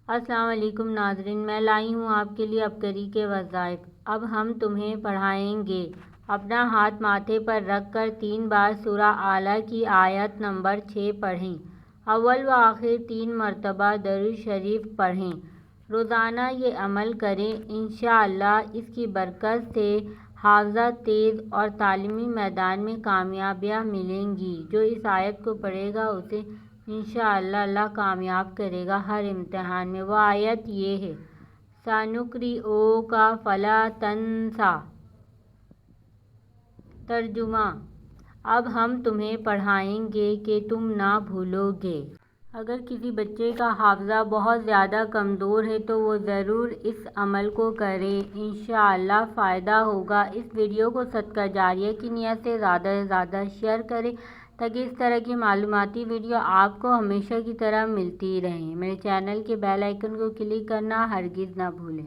السلام علیکم ناظرین، میں لائی ہوں آپ کے لیے عبقری کے وظائف۔ اب ہم تمہیں پڑھائیں گے۔ اپنا ہاتھ ماتھے پر رکھ کر 3 بار سورہ اعلیٰ کی آیت نمبر 6 پڑھیں۔ اول و آخر 3 مرتبہ درود شریف پڑھیں۔ روزانہ یہ عمل کریں، انشاءاللہ اس کی برکت سے حافظہ تیز اور تعلیمی میدان میں کامیابیاں ملیں گی۔ جو اس آیت کو پڑھے گا اسے انشاءاللہ اللہ کامیاب کرے گا ہر امتحان میں۔ وہ آیت یہ ہے، سَنُقْرِئُكَ فَلَا تَنسَىٰ۔ ترجمہ: اب ہم تمہیں پڑھائیں گے کہ تم نہ بھولو گے۔ اگر کسی بچے کا حافظہ بہت زیادہ کمزور ہے تو وہ ضرور اس عمل کو کرے، انشاءاللہ فائدہ ہوگا۔ اس ویڈیو کو صدقہ جاریہ کی نیت سے زیادہ شیئر کریں تاکہ اس طرح کی معلوماتی ویڈیو آپ کو ہمیشہ کی طرح ملتی رہیں۔ میرے چینل کے بیل آئیکن کو کلک کرنا ہرگز نہ بھولیں۔